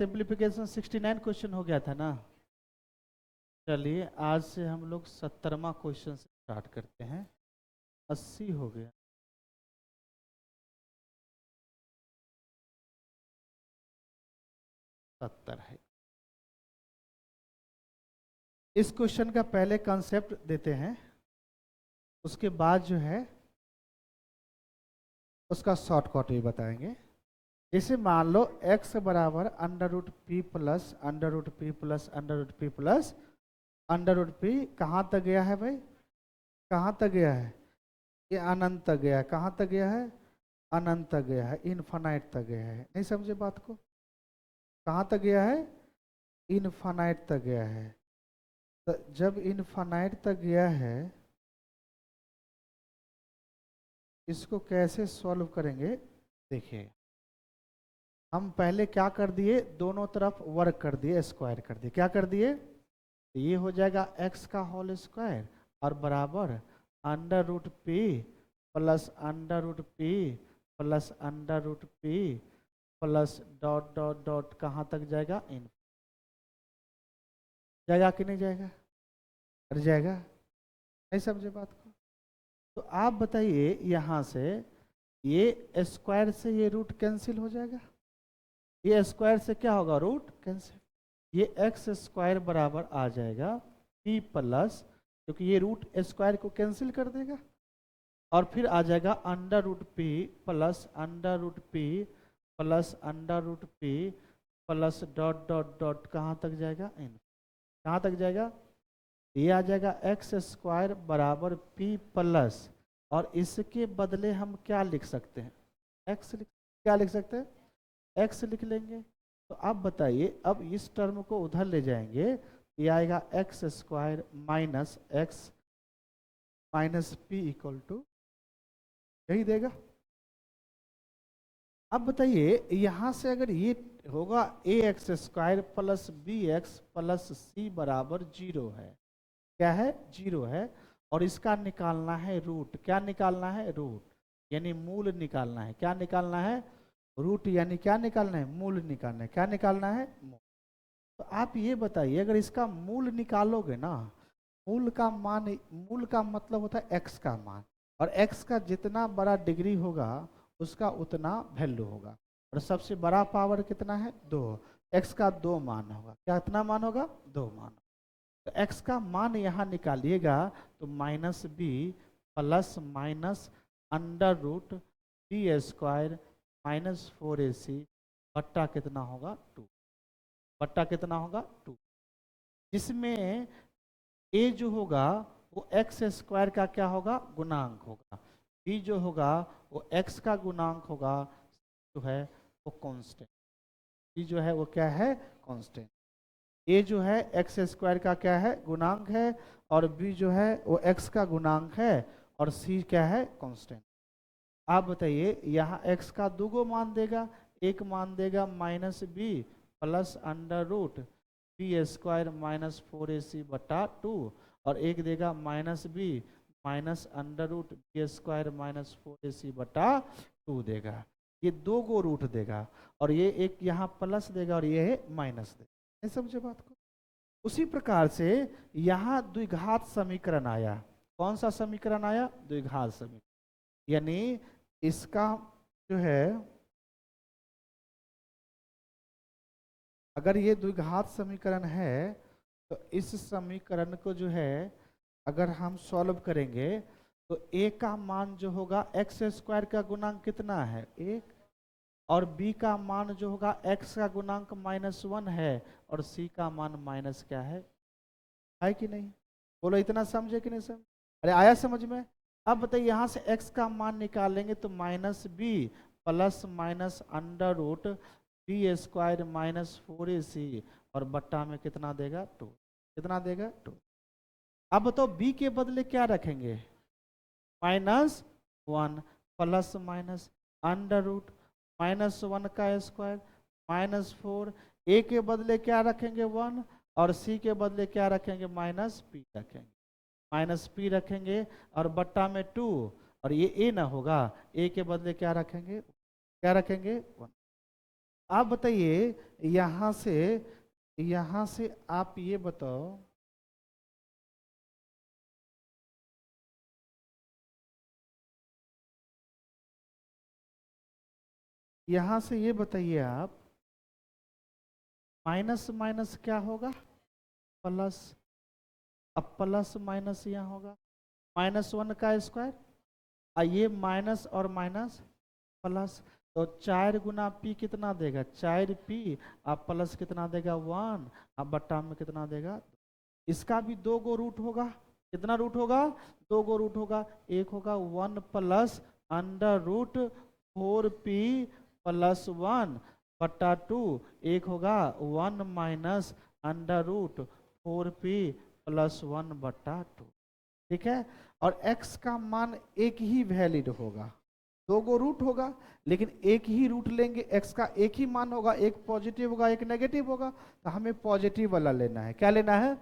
Simplification 69 question हो गया था ना। चलिए आज से हम लोग 70वां क्वेश्चन से स्टार्ट करते हैं। 80 हो गया, 70 है। इस क्वेश्चन का पहले कॉन्सेप्ट देते हैं, उसके बाद जो है उसका शॉर्टकट भी बताएंगे। जैसे मान लो x बराबर under root P plus under root P plus under root P plus under root P. कहाँ तक गया है भाई? कहाँ तक गया है? ये अनंत तक गया है। कहाँ तक गया है? अनंत तक गया है, इनफाइनाइट तक गया है। नहीं समझे बात को? कहाँ तक गया है? इनफाइनाइट तक गया है। तो जब इनफाइनाइट तक गया है, इसको कैसे सॉल्व करेंगे? देखिए, हम पहले क्या कर दिए, दोनों तरफ वर्ग कर दिए, स्क्वायर कर दिए। क्या कर दिए? ये हो जाएगा x का होल स्क्वायर और बराबर under root P plus under root P plus under root P plus dot dot dot कहाँ तक जाएगा? इन जाएगा कि नहीं जाएगा? अरे जाएगा। नहीं समझे बात को? तो आप बताइए, यहाँ से ये स्क्वायर से ये रूट कैंसिल हो जाएगा। ये स्क्वायर से क्या होगा? Root cancel. ये एक्स स्क्वायर बराबर आ जाएगा पी प्लस, क्योंकि ये रूट स्क्वायर को कैंसिल कर देगा, और फिर आ जाएगा under root P plus under root P plus under root P plus dot dot dot कहाँ तक जाएगा? इन कहाँ तक जाएगा? ये आ जाएगा एक्स स्क्वायर बराबर पी प्लस, और इसके बदले हम क्या लिख सकते हैं? एक्स क्या लिख सकते हैं? एक्स लिख लेंगे। तो अब बताइए, अब इस टर्म को उधर ले जाएंगे, ये आएगा X square minus X minus P equal to यही देगा। अब बताइए, यहां से अगर ये होगा A X square plus B X plus C बराबर 0 है। क्या है? 0 है। और इसका निकालना है रूट। क्या निकालना है? रूट, यानी मूल निकालना है। क्या निकालना है? रूट, यानी क्या निकालना है? मूल निकालना है। क्या निकालना है? मूल। तो आप ये बताइए, अगर इसका मूल निकालोगे ना, मूल का मान, मूल का मतलब होता है एक्स का मान, और एक्स का जितना बड़ा डिग्री होगा उसका उतना वैल्यू होगा। और सबसे बड़ा पावर कितना है? 2। एक्स का 2 मान होगा। क्या इतना मान होगा? 2 मान। तो एक्स का मान यहाँ निकालिएगा, तो minus B plus minus under root B square minus 4ac बट्टा कितना होगा? 2। बट्टा कितना होगा? 2। जिसमें ए जो होगा वो एक्स स्क्वायर का क्या होगा? गुणांक होगा। बी जो होगा वो एक्स का गुणांक होगा, जो है वो कांस्टेंट। बी जो है वो क्या है? कांस्टेंट। ए जो है एक्स स्क्वायर का क्या है? गुणांक है, और बी जो है वो एक्स का गुणांक है, और सी क्या है? कांस्टेंट। आप बताइए, यहाँ एक्स का 2 मान देगा। एक मान देगा minus B plus under root B square minus 4ac बटा 2, और एक देगा minus B minus under root B square minus 4ac बटा 2 देगा। ये 2 रूट देगा, और ये एक यहाँ प्लस देगा, और ये माइनस देगा। नहीं समझे बात को? उसी प्रकार से यहाँ द्विघात समीकरण आया। कौन सा समीकरण आया? द्विघात समीकरण। यानी इसका जो है, अगर ये द्विघात समीकरण है, तो इस समीकरण को जो है अगर हम सॉल्व करेंगे, तो a का मान जो होगा एक्स स्क्वायर का गुणांक कितना है? 1। और b का मान जो होगा x का गुणांक -1 है, और c का मान माइनस क्या है कि नहीं? बोलो, इतना समझे कि नहीं समझ? अरे आया समझ में? अब बताइए, यहाँ से x का मान निकालेंगे तो minus B plus minus under root B square minus 4ac, और बट्टा में कितना देगा? 2। कितना देगा? 2। अब बताओ b के बदले क्या रखेंगे? -1 प्लस माइनस अंडर रूट -1 का स्क्वायर -4। a के बदले क्या रखेंगे? 1, और c के बदले क्या रखेंगे? -p रखेंगे। -p रखेंगे, और बट्टा में 2, और ये a ना होगा, a के बदले क्या रखेंगे? क्या रखेंगे? 1। आप बताइए, यहां से आप ये बताओ, यहां से ये बताइए आप, माइनस माइनस क्या होगा, प्लस। अब प्लस माइनस यहाँ होगा -1 का स्क्वायर, और ये माइनस और माइनस प्लस। तो 4 × पी कितना देगा, 4p, अब प्लस कितना देगा 1, अब बट्टा में कितना देगा। इसका भी 2 गो रूट होगा, कितना रूट होगा, 2 गो रूट होगा। एक होगा 1 प्लस √4p+1 बट्टा 2, एक होगा 1 माइनस √4p+1 बट्टा 2। ठीक है, और x का मान एक ही वैलिड होगा, 2 गो रूट होगा, लेकिन एक ही रूट लेंगे, x का एक ही मान होगा, एक पॉजिटिव होगा एक नेगेटिव होगा, तो हमें पॉजिटिव वाला लेना है। क्या लेना है,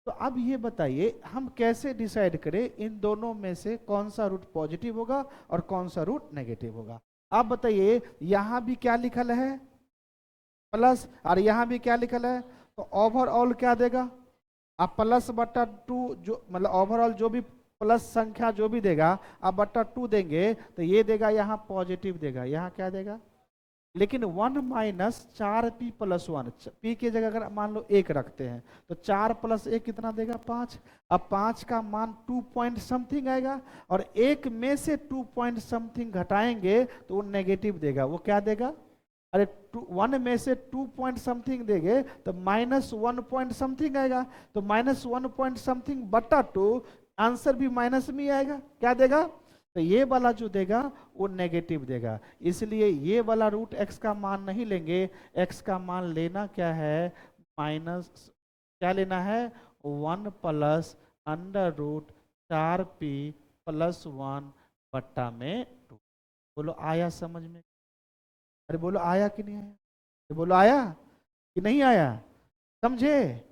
तो अब ये बताइए हम कैसे डिसाइड करें इन दोनों में से कौन सा रूट पॉजिटिव होगा और कौन सा रूट नेगेटिव होगा। आप बताइए, यहां भी क्या लिखल है, प्लस, और यहां भी क्या लिखल है, तो ओवरऑल क्या देगा, आप प्लस बट्टा 2, जो मतलब ओवरऑल जो भी प्लस संख्या जो भी देगा, आप बट्टा 2 देंगे तो ये देगा, यहाँ पॉजिटिव देगा, यहाँ क्या देगा। लेकिन 1 माइनस 4p+1, p की जगह अगर मान लो 1 रखते हैं, तो 4 + 1 कितना देगा, 5। अब 5 का मान 2 पॉइंट समथिंग आएगा, और एक में से 2 पॉइंट समथिंग घटाएंगे तो वो नेगेटिव देगा। वो क्या देगा, अरे 1 में से 2 पॉइंट समथिंग देंगे तो -1 पॉइंट समथिंग आएगा, तो -1 पॉइंट समथिंग बट्टा 2, आंसर भी माइनस में ही आएगा। क्या देगा, तो ये वाला जो देगा वो नेगेटिव देगा। इसलिए ये वाला रूट x का मान नहीं लेंगे, x का मान लेना क्या है, माइनस, क्या लेना है, 1 प्लस √4p+1 बट्टा में 2। बोलो आया समझ में, अरे बोलो आया कि नहीं आया, ये बोलो आया कि नहीं आया, समझे।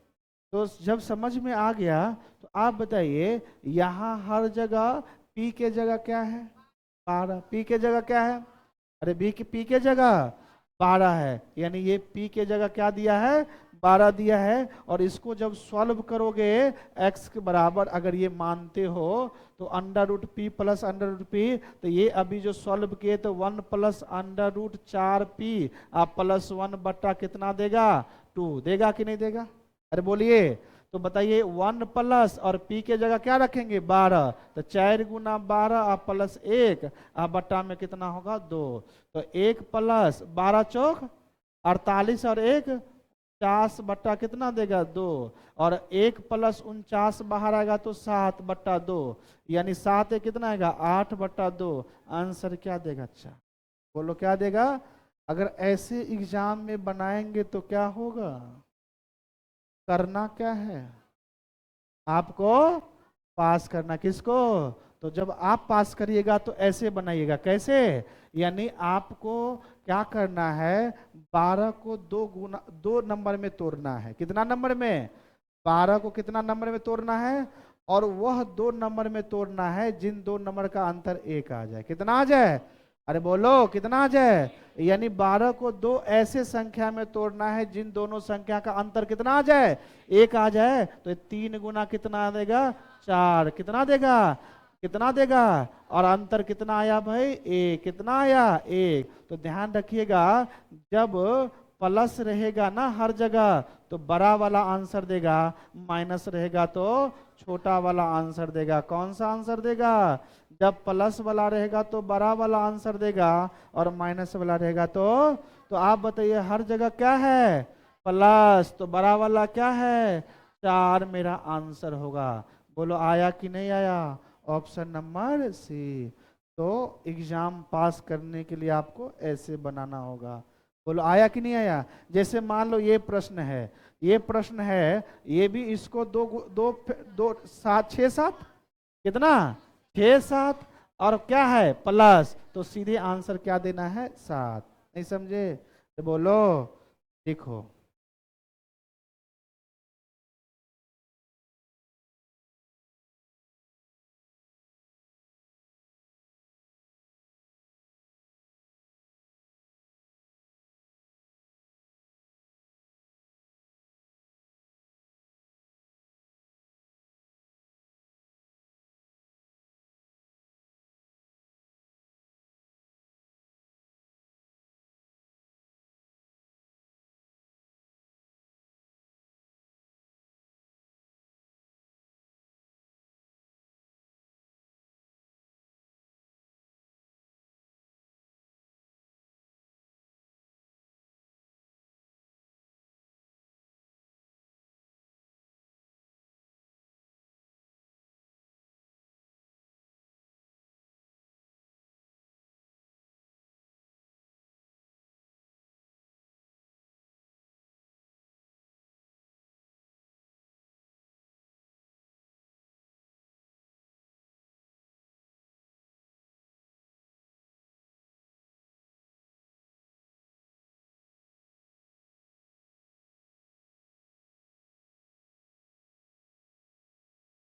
तो जब समझ में आ गया तो आप बताइए, यहाँ हर जगह p के जगह क्या है, 12, p के जगह क्या है, अरे p के जगह 12 है, यानी ये p के जगह क्या दिया है, 12 दिया है। और इसको जब सॉल्व करोगे x के बराबर अगर ये मानते हो, तो √p+√p, तो ये अभी जो सॉल्व किए तो 1 प्लस √4p आप +1 बट्टा कितना देगा, 2 देगा कि नहीं देगा, अरे बोलिए। तो बताइए 1 प्लस और p के जगह क्या रखेंगे, 12, तो 4 × 12 आप +1 आप बट्टा में कितना होगा, 2। तो 1 प्लस 12 चौक 48 और 1 50 बट्टा कितना देगा, 2, और 1 प्लस 49 बाहर आएगा तो 7 बट्टा 2, यानी 7 कितना आएगा, 8 बट्टा 2। आंसर क्या देगा, अच्छा बोलो क्या देगा। अगर ऐसे एग्जाम में बनाएंगे तो क्या होगा, करना क्या है, आपको पास करना, किसको, तो जब आप पास करिएगा तो ऐसे बनाइएगा, कैसे, यानी आपको क्या करना है, 12 को 2 नंबर में तोड़ना है, कितना नंबर में, 12 को कितना नंबर में तोड़ना है, और वह 2 नंबर में तोड़ना है जिन 2 नंबर का अंतर 1 आ जाए, कितना आ जाए, अरे बोलो कितना आ जाए, यानी 12 को 2 ऐसे संख्या में तोड़ना है जिन दोनों संख्या का अंतर कितना आ जाए, 1 आ जाए। तो 3 गुना कितना देगा, 4, कितना देगा, कितना देगा, और अंतर कितना आया भाई, 1, कितना आया, 1। तो ध्यान रखिएगा, जब प्लस रहेगा ना हर जगह तो बड़ा वाला आंसर देगा, माइनस रहेगा तो छोटा वाला आंसर देगा। कौन सा आंसर देगा, जब प्लस वाला रहेगा तो बड़ा वाला आंसर देगा, और माइनस वाला रहेगा तो आप बताइए हर जगह क्या है, प्लस, तो बड़ा वाला क्या है, 4 मेरा आंसर होगा। बोलो आया कि नहीं आया, ऑप्शन नंबर सी। तो एग्जाम पास करने के लिए आपको ऐसे बनाना होगा। बोलो आया कि नहीं आया। जैसे मान लो ये प्रश्न है, ये प्रश्न है, ये भी इसको दो दो दो 7 6 7 कितना, 6 7, और क्या है प्लस, तो सीधे आंसर क्या देना है, 7। नहीं समझे, तो बोलो लिखो।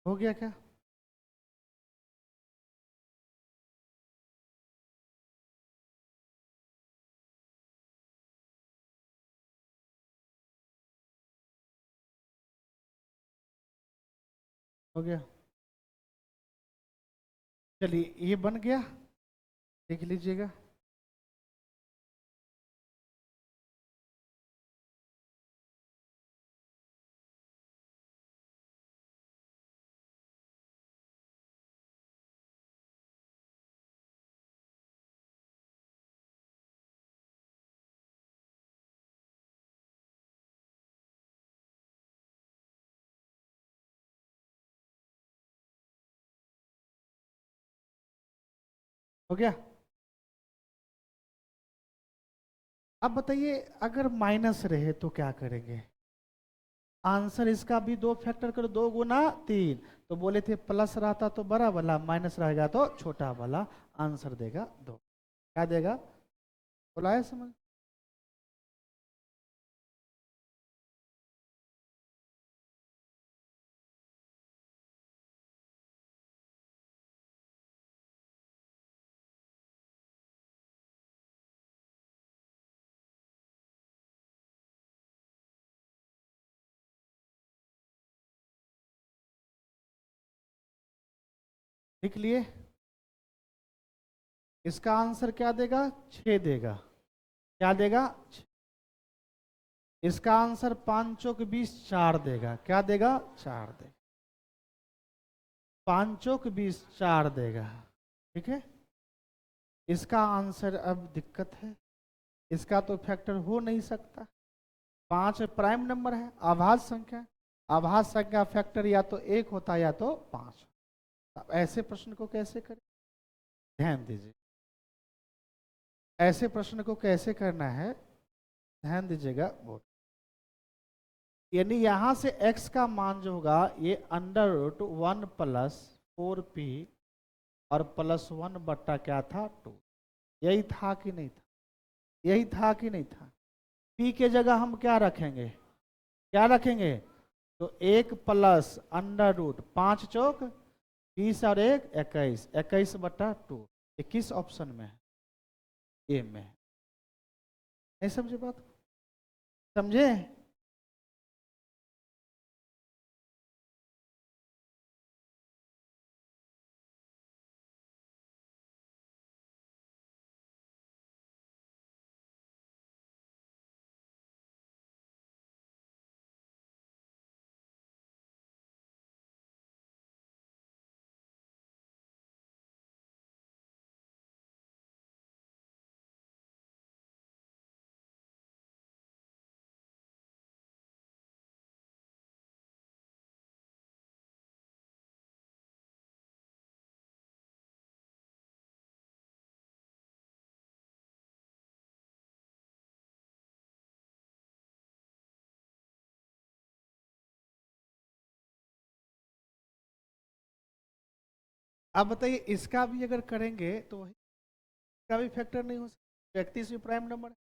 हो गया क्या? हो गया। चलिए ये बन गया, देख लीजिएगा। हो गया। अब बताइए अगर माइनस रहे तो क्या करेंगे? आंसर इसका भी दो फैक्टर करो, 2 गुना 3। तो बोले थे प्लस रहता तो बड़ा वाला, माइनस रहेगा तो छोटा वाला। आंसर देगा 2। क्या देगा? बोला है समझ? लिख लिए। इसका आंसर क्या देगा? 6 देगा। क्या देगा? इसका आंसर 5 चौक 20 4 देगा। क्या देगा? 4 देगा। 5 चौक 20 4 देगा। ठीक है। इसका आंसर अब दिक्कत है, इसका तो फैक्टर हो नहीं सकता। 5 प्राइम नंबर है, आभाज्य संख्या। आभाज्य संख्या फैक्टर या तो 1 होता है या तो 5। अब ऐसे प्रश्न को कैसे करें? ध्यान दीजिए, ऐसे प्रश्न को कैसे करना है, ध्यान दीजिएगा। बोल, यानी यहां से x का मान जो होगा ये √1 + 4p और +1 क्या था? 2। यही था कि नहीं था? यही था कि नहीं था? p के जगह हम क्या रखेंगे? क्या रखेंगे? तो 1 + √5 चौक 20 और 1 21, 21/2। ये किस ऑप्शन में है? ए में है। नहीं समझे बात? समझे? अब बताइए इसका भी अगर करेंगे तो वही, इसका भी फैक्टर नहीं हो सकता, 31 भी प्राइम नंबर है।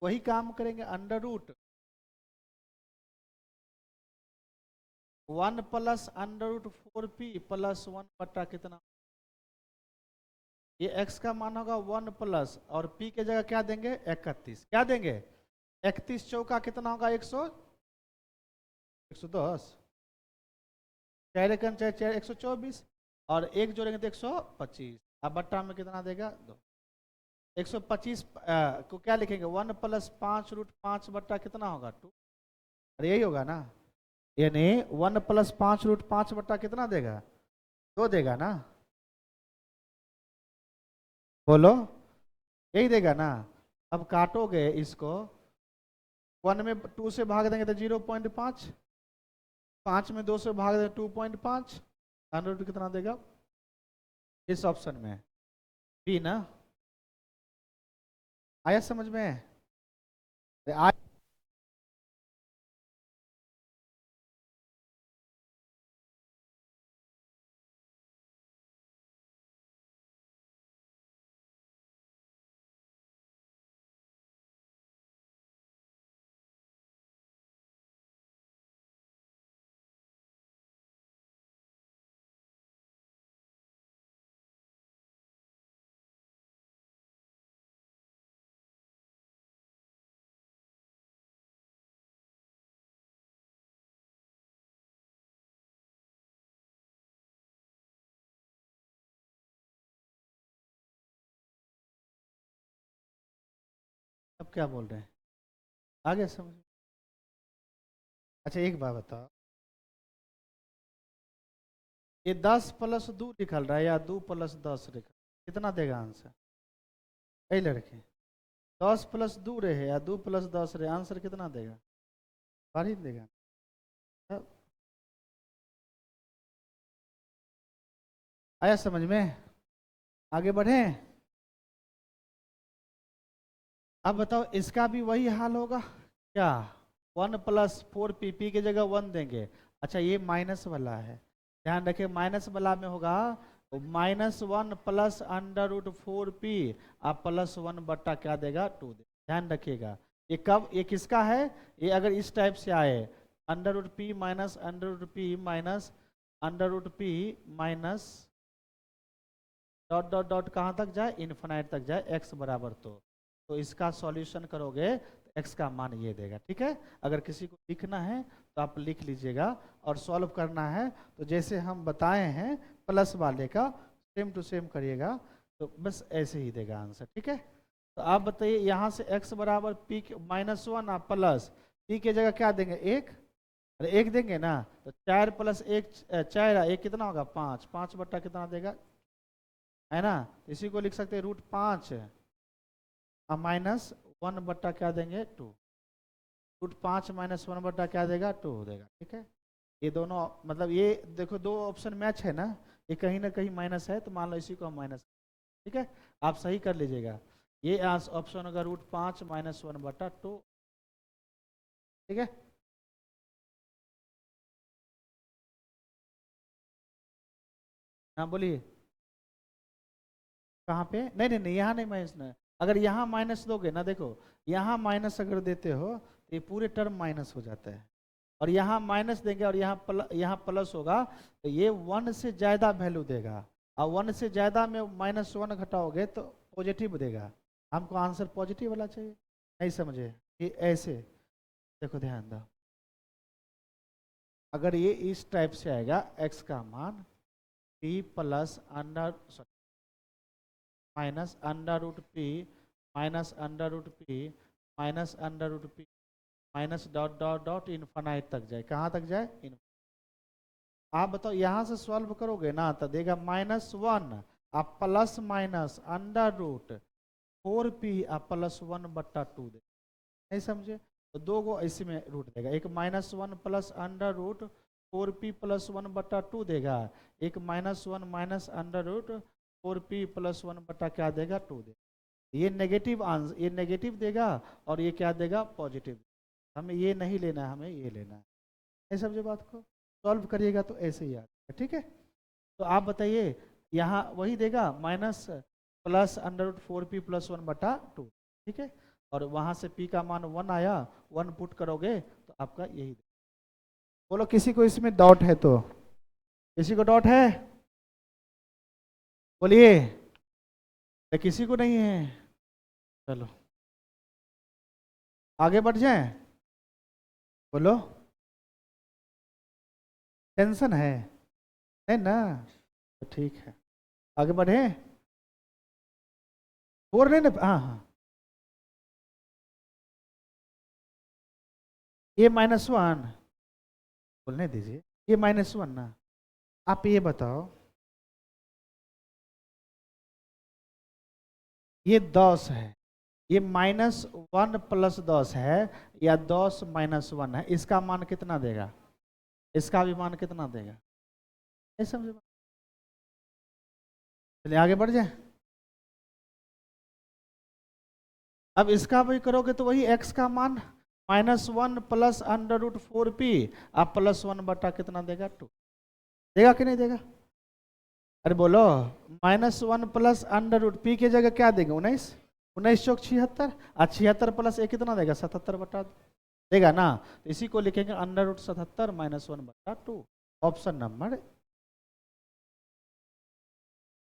वही काम करेंगे, √1 + √4p +1 कितना? ये x का मान होगा 1 प्लस, और p के जगह क्या देंगे? 31। क्या देंगे? 31 चौका कितना होगा? 110। 4 एकम 4 4 124, और एक जोड़ेंगे तो 125। अब बट्टा में कितना देगा? 2। 125 को क्या लिखेंगे? 1 + 5√5 कितना होगा? 2। अरे यही होगा ना? यानी 1 + 5√5 कितना देगा? 2 देगा ना? बोलो, यही देगा ना? अब काटोगे इसको, 1 में 2 से भाग देंगे तो 0.5, 5 में 2 से भाग देंगे 2.5। अंडर कितना देगा? इस ऑप्शन में बी ना? आया समझ में? सब क्या बोल रहे हैं, आगे समझ। अच्छा एक बात बताओ, ये 10+2 निकल रहा है या 2+10 निकल, कितना देगा आंसर? यही लड़के 10+2 रहे या 2+10 रहे, आंसर कितना देगा? बारह ही देगा। अब आया समझ में? आगे बढ़े। अब बताओ इसका भी वही हाल होगा क्या? 1+4p की जगह 1 देंगे। अच्छा ये माइनस वाला है, ध्यान रखिए माइनस वाला में होगा -1 प्लस √4p आप +1 बट्टा क्या देगा 2 दे। ध्यान रखिएगा ये कब, ये किसका है, ये अगर इस टाइप से आए √p minus √p minus √p minus dot dot dot कहाँ तक जाए, इन्फिनाइट तक जाए, x बराबर तो इसका सॉल्यूशन करोगे तो x का मान ये देगा। ठीक है, अगर किसी को लिखना है तो आप लिख लीजिएगा, और सॉल्व करना है तो जैसे हम बताए हैं प्लस वाले का सेम टू सेम करिएगा, तो बस ऐसे ही देगा आंसर। ठीक है, तो आप बताइए यहाँ से x बराबर p -1 आप प्लस p की जगह क्या देंगे 1, अरे 1 देंगे ना, तो 4 + 1 4, 1 कितना होगा 5, 5 बट्टा कितना देगा, है ना, इसी को लिख सकते हैं √5 -1 बट्टा क्या देंगे 2, √5 -1 बट्टा क्या देगा 2 देगा। ठीक है, ये दोनों मतलब ये देखो दो ऑप्शन मैच है ना, ये कहीं ना कहीं माइनस है तो मान लो इसी को हम माइनस। ठीक है, आप सही कर लीजिएगा, ये ऑप्शन होगा √5 -1 बट्टा 2। ठीक है, हाँ बोलिए। कहाँ पे, नहीं नहीं नहीं यहाँ नहीं माइनस ना, अगर यहाँ माइनस दोगे ना, देखो यहाँ माइनस अगर देते हो तो ये पूरे टर्म माइनस हो जाता है, और यहाँ माइनस देंगे और यहाँ प्लस होगा तो ये 1 से ज़्यादा वैल्यू देगा, और 1 से ज़्यादा में -1 घटाओगे तो पॉजिटिव देगा। हमको आंसर पॉजिटिव वाला चाहिए, नहीं समझे, ये ऐसे देखो ध्यान दो, अगर ये इस टाइप से आएगा x का मान p plus under minus √p minus √p minus √p minus dot dot dot infinite तक जाए, कहाँ तक जाए, आप बताओ यहाँ से सॉल्व करोगे ना तो देगा -1 आप प्लस माइनस √4p आप +1 बट्टा 2 दे, नहीं समझे, तो दो गो इसी में रूट देगा, एक -1 प्लस √4p +1 बट्टा 2 देगा, एक -1 माइनस √4p +1 बट्टा क्या देगा 2 देगा। ये नेगेटिव आंसर, ये नेगेटिव देगा और ये क्या देगा पॉजिटिव, हमें ये नहीं लेना है, हमें ये लेना है। नहीं समझे बात को, सॉल्व करिएगा तो ऐसे ही आता है। ठीक है, तो आप बताइए यहाँ वही देगा माइनस प्लस √4p +1 बटा 2। ठीक है, और वहाँ से p का मान 1 आया, 1 पुट करोगे तो आपका यही बोलो। किसी को इसमें डाउट है तो, किसी को डाउट है बोलिए, किसी को नहीं है, चलो आगे बढ़ जाए, बोलो, टेंशन है ना, तो ठीक है आगे बढ़े, बोल रहे ना, हाँ हाँ, ये -1 बोलने दीजिए, ये -1 ना, आप ये बताओ ये 10 है, ये -1 + 10 है या 10 -1 है, इसका मान कितना देगा, इसका भी मान कितना देगा, नहीं समझे, चलिए आगे बढ़ जाए। अब इसका भी करोगे तो वही x का मान -1 प्लस √4p आप +1 बटा कितना देगा 2, देगा कि नहीं देगा, अरे बोलो, -1 प्लस √p की जगह क्या देंगे 19, 19 चौक 76, 76 प्लस 1 कितना देगा 77 बटा देगा ना, तो इसी को लिखेंगे √77 -1 बटा 2, ऑप्शन नंबर।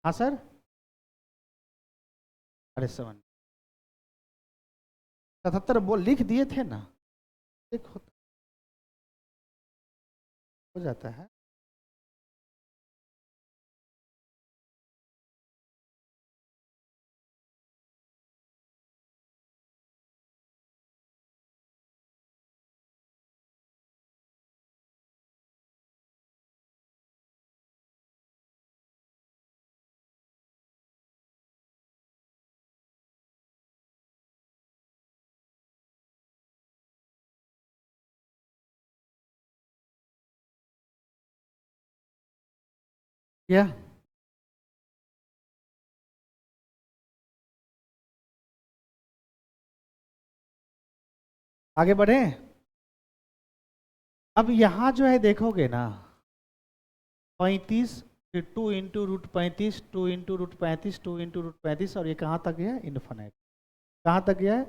हाँ सर, अरे 77 बोल लिख दिए थे ना, देखो हो जाता है। क्या आगे बढ़े? अब यहाँ जो है देखोगे ना, 35, फिर 2 × √35, 2 × √35, 2 × √35, और ये कहाँ तक गया है? इन्फिनाइट। कहाँ तक गया है?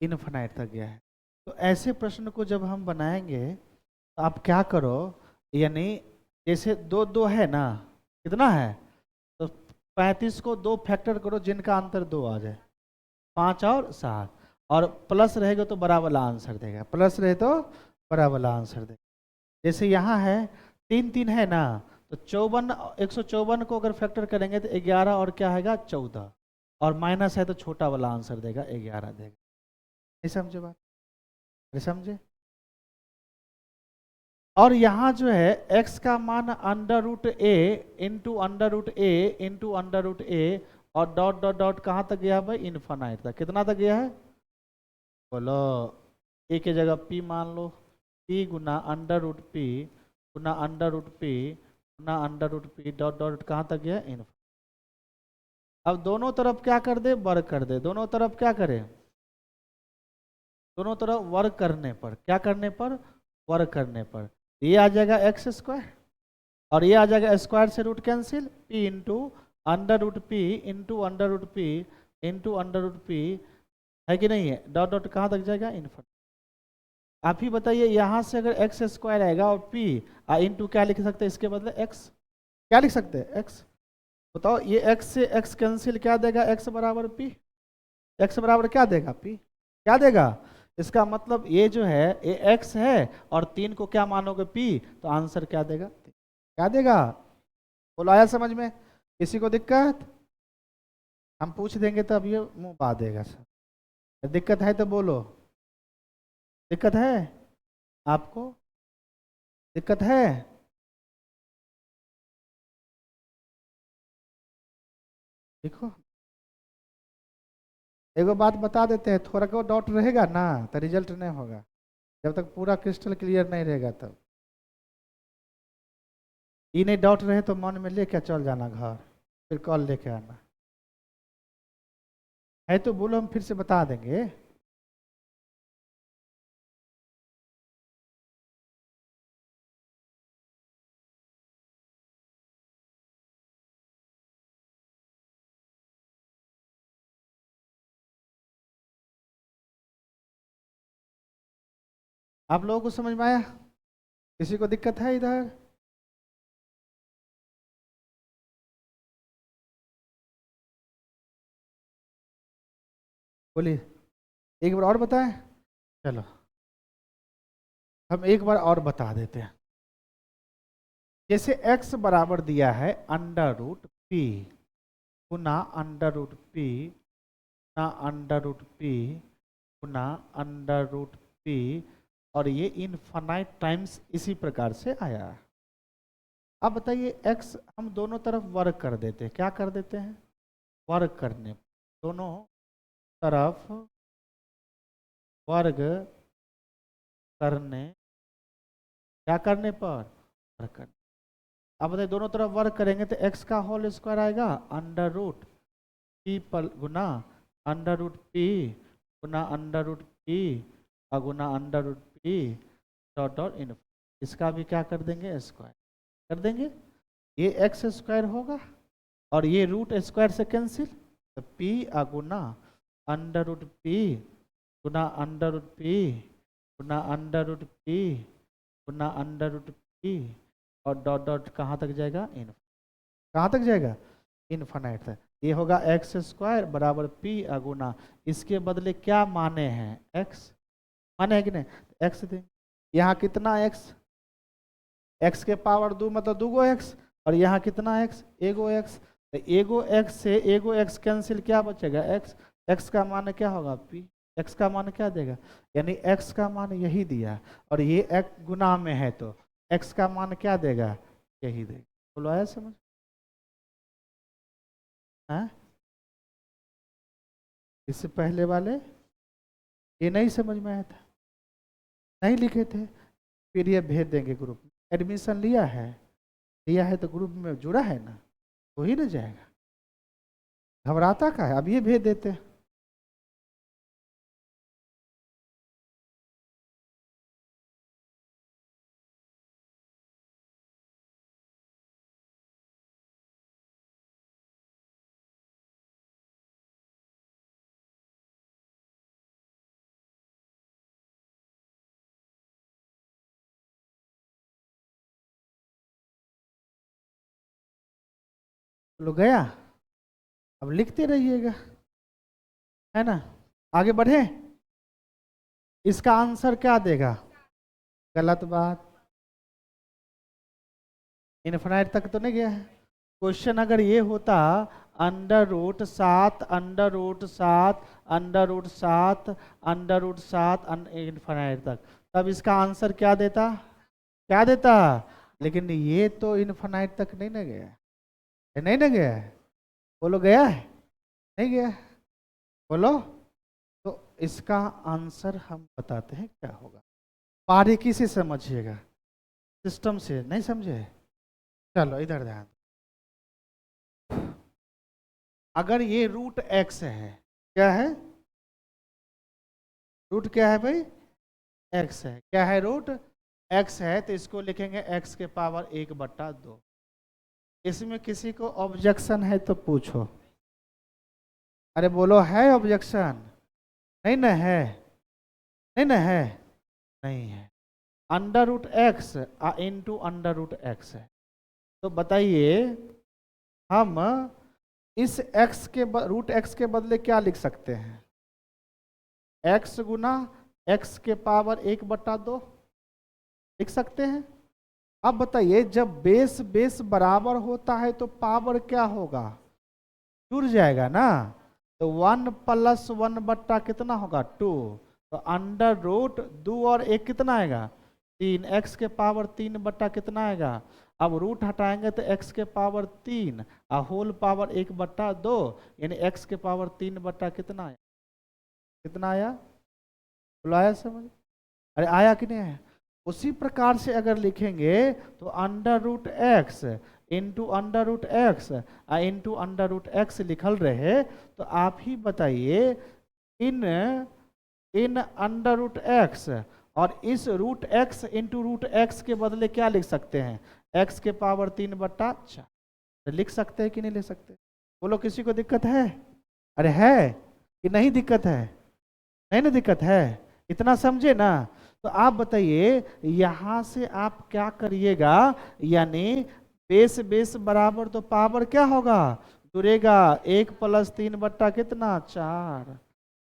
इन्फिनाइट तक गया है। तो ऐसे प्रश्न को जब हम बनाएंगे तो आप क्या करो, यानी जैसे दो दो है ना, कितना है? तो 35 को 2 फैक्टर करो जिनका अंतर 2 आ जाए, 5 और 7, और प्लस रहेगा तो बड़ा वाला आंसर देगा, प्लस रहे तो बड़ा वाला आंसर देगा। जैसे यहाँ है 3 3 है ना, तो 154 को अगर फैक्टर करेंगे तो 11 और क्या आएगा? 14, और माइनस है तो छोटा वाला आंसर देगा, 11 देगा। नहीं समझे बात? नहीं समझे? और यहाँ जो है x का मान √a और डॉट डॉट डॉट कहाँ तक गया भाई? इन्फानाइट तक। कितना तक गया है? बोलो। a की जगह p मान लो, p गुना √p गुना √p गुना √p डॉट डॉट कहाँ तक गया? इन्फानाइट। अब दोनों तरफ क्या कर दे? वर्ग कर दे। दोनों तरफ क्या करें? दोनों तरफ वर्ग करने पर, क्या करने पर? वर्ग करने पर ये आ जाएगा x² और ये आ जाएगा स्क्वायर से root cancel, p into √p into √p into √p, है कि नहीं है? डॉट डॉट कहाँ तक जाएगा? इन्फिनिटी। आप ही बताइए, यहाँ से अगर x² आएगा और p इंटू क्या लिख सकते हैं इसके बदले? x। क्या लिख सकते हैं? x। बताओ, ये x से x कैंसिल, क्या देगा? x बराबर p। x बराबर क्या देगा? p। क्या देगा? इसका मतलब ये जो है ये x है और 3 को क्या मानोगे? p, तो आंसर क्या देगा? क्या देगा? बोलो, आया समझ में? किसी को दिक्कत? हम पूछ देंगे तब ये मुंह पा देगा सर। दिक्कत है तो बोलो। दिक्कत है आपको? दिक्कत है? देखो, एगो बात बता देते हैं, थोड़ा को डाउट रहेगा ना तो रिजल्ट नहीं होगा, जब तक पूरा क्रिस्टल क्लियर नहीं रहेगा तब। ये नहीं डाउट रहे तो मन में लेके चल जाना घर, फिर कॉल लेके आना है तो बोलो, हम फिर से बता देंगे। आप लोगों को समझ में आया? किसी को दिक्कत है इधर? बोलिए, एक बार और बताएं। चलो, हम एक बार और बता देते हैं। जैसे x बराबर दिया है √p गुना √p गुना √p गुना √p, और ये इनफाइनाइट टाइम्स इसी प्रकार से आया। अब बताइए, x हम दोनों तरफ वर्ग कर देते हैं। क्या कर देते हैं? वर्ग करने, दोनों तरफ वर्ग करने, क्या करने पर? वर्ग करने। अब बताइए, दोनों तरफ वर्ग करेंगे तो x का होल स्क्वायर आएगा √p पर गुना √p गुना √p और गुना √p डॉट डॉट इन। इसका भी क्या कर देंगे? स्क्वायर कर देंगे। ये x² होगा और ये रूट स्क्वायर से कैंसिल, तो p गुना √p गुना √p गुना √p गुना √p और डॉट डॉट कहाँ तक जाएगा? कहाँ तक जाएगा? इनफाइनाइट तक। ये होगा x² बराबर p गुना, इसके बदले क्या माने हैं? x माने है कि नहीं? x दें। यहाँ कितना x? x के पावर 2 मतलब 2 x, और यहाँ कितना x? एगो x। तो एगो x से एगो x कैंसिल, क्या बचेगा? x। x का मान क्या होगा? p। x का मान क्या देगा? यानी x का मान यही दिया, और ये x गुना में है तो x का मान क्या देगा? यही देगा। बोलो, आया समझ? हाँ, इससे पहले वाले ये नहीं समझ में आया था, नहीं लिखे थे, फिर ये भेज देंगे ग्रुप में। एडमिशन लिया है? दिया है तो ग्रुप में जुड़ा है ना, तो ही ना जाएगा, घबराता का है। अब ये भेज देते हैं। लो गया, अब लिखते रहिएगा, है ना। आगे बढ़े, इसका आंसर क्या देगा? गलत बात, इनफिनाइट तक तो नहीं गया है। क्वेश्चन अगर ये होता √7 √7 √7 √7 इनफिनाइट तक, तब इसका आंसर क्या देता? क्या देता? लेकिन ये तो इनफिनाइट तक नहीं ना गया है, नहीं ना गया है। बोलो गया है? नहीं गया है, बोलो। तो इसका आंसर हम बताते हैं क्या होगा, बारीकी से समझिएगा, सिस्टम से नहीं समझे। चलो इधर ध्यान। अगर ये √x है, क्या है? रूट क्या है भाई? x है। क्या है? √x है, तो इसको लिखेंगे x के पावर 1/2। इसमें किसी को ऑब्जेक्शन है तो पूछो। अरे बोलो, है ऑब्जेक्शन? नहीं ना है, नहीं ना है, नहीं है। √x इंटू √x है, तो बताइए हम इस x के √x के बदले क्या लिख सकते हैं? x गुना x के पावर 1/2 लिख सकते हैं। अब बताइए, जब बेस बेस बराबर होता है तो पावर क्या होगा? जुड़ जाएगा ना, तो 1 + 1 कितना होगा? 2। तो √2 और 1 कितना आएगा? 3। x के पावर 3 कितना आएगा? अब रूट हटाएंगे तो x के पावर 3 और होल पावर 1/2, यानी x के पावर 3 कितना आया? कितना आया? बोलो, आया समझ? अरे आया कि नहीं आया? उसी प्रकार से अगर लिखेंगे तो √x into √x into √x लिखल रहे, तो आप ही बताइए, इन √x और इस √x इंटू √x के बदले क्या लिख सकते हैं? x के पावर 3/4 लिख सकते हैं कि नहीं लिख सकते? बोलो, किसी को दिक्कत है? अरे है कि नहीं दिक्कत है? नहीं ना दिक्कत है, इतना समझे ना। तो आप बताइए, यहां से आप क्या करिएगा, यानी बेस बेस बराबर तो पावर क्या होगा? जुड़ेगा। 1 + 3 कितना? 4।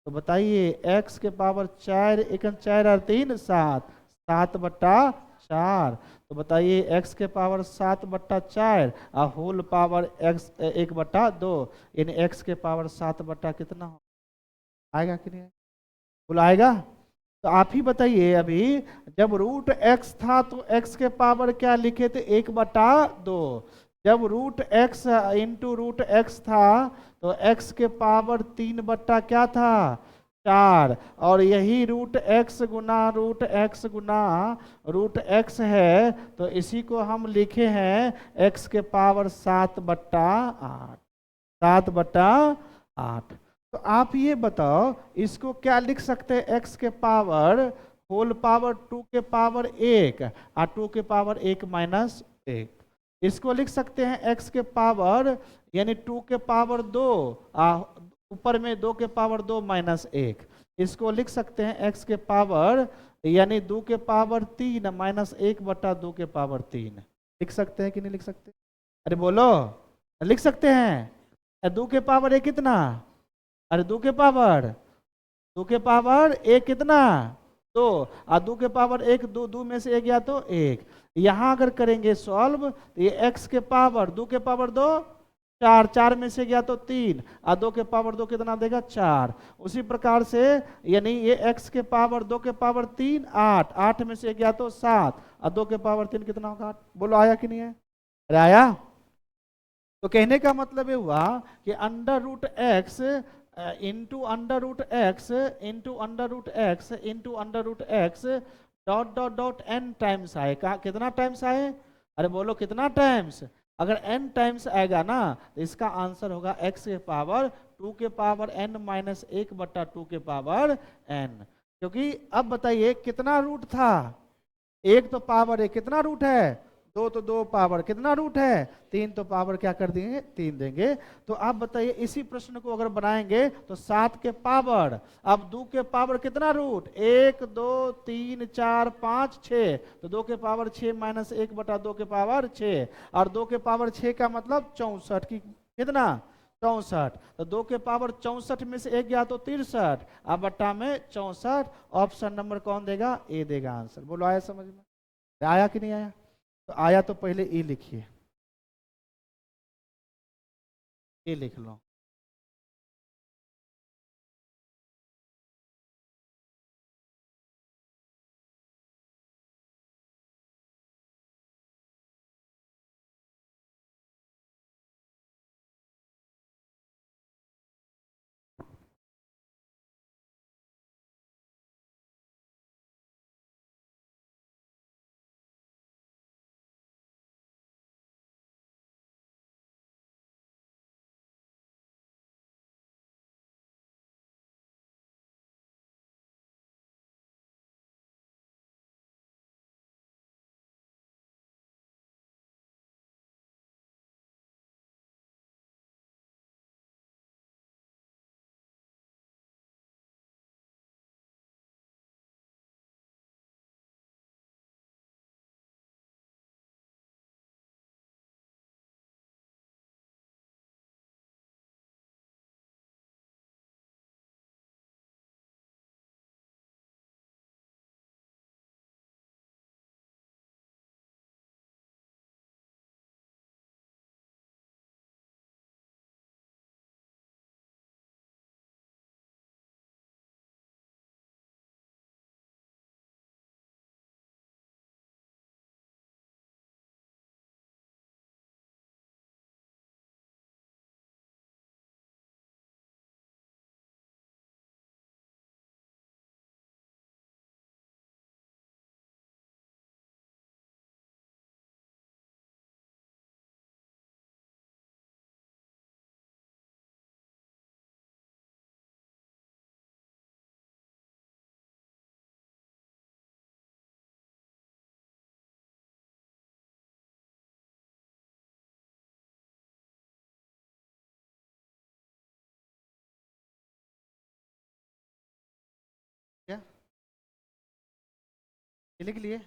तो बताइए, x के पावर 4, 1 4 और 3 7, 7/4। तो बताइए x के पावर 7/4 और होल पावर x 1/2, यानी x के पावर 7 कितना हो? आएगा कि नहीं? बोला आएगा। तो आप ही बताइए, अभी जब √x था तो x के पावर क्या लिखे थे? 1/2। जब √x इंटू √x था तो x के पावर 3 क्या था? 4। और यही √x गुना √x गुना √x है, तो इसी को हम लिखे हैं x के पावर 7/8, 7/8। तो आप ये बताओ, इसको क्या लिख सकते हैं? x के पावर होल पावर 2 के पावर 1 और 2 के पावर 1 - 1। इसको लिख सकते हैं x के पावर, यानी 2 के पावर 2 ऊपर में 2 के पावर 2 - 1। इसको लिख सकते हैं x के पावर, यानी 2 के पावर 3 -1/2 के पावर 3। लिख सकते हैं कि नहीं लिख सकते? अरे बोलो, लिख सकते हैं। 2 के पावर 1 कितना? अरे 2 के पावर 1 कितना? 2। और 2 के पावर 1, 2 में से 1 गया तो 1। यहाँ अगर करेंगे सॉल्व, तो ये x के पावर 2 के पावर 2 4, 4 में से गया तो 3 और 2 के पावर 2 कितना देगा? 4। उसी प्रकार से, यानी ये x के पावर 2 के पावर 3 8, 8 में से गया तो 7 और 2 के पावर 3 कितना होगा? 8। बोलो, आया कि नहीं है? अरे आया। तो कहने का मतलब ये हुआ कि √x into √x into √x into √x dot dot dot n times आए। कितना टाइम्स आए? अरे बोलो कितना टाइम्स, अगर n टाइम्स आएगा ना तो इसका आंसर होगा x के पावर 2 के पावर n माइनस 1/2 के पावर n। क्योंकि अब बताइए कितना रूट था, एक तो पावर है, कितना रूट है दो, तो दो पावर कितना रूट है तीन, तो पावर क्या कर देंगे तीन देंगे। तो आप बताइए इसी प्रश्न को अगर बनाएंगे तो 7 के पावर, अब 2 के पावर कितना रूट, 1 2 3 4 5 6, तो 2 के पावर 6 माइनस 1/2 के पावर 6, और 2 के पावर 6 का मतलब 64 की कितना 64, तो 2 के पावर 64 में से एक गया तो 63, अब बट्टा में 64, ऑप्शन नंबर कौन देगा, ए देगा आंसर। बोलो आया समझ में, आया कि नहीं आया, तो आया तो पहले ए लिखिए, ए लिख लो। क्या ये लिख लिए,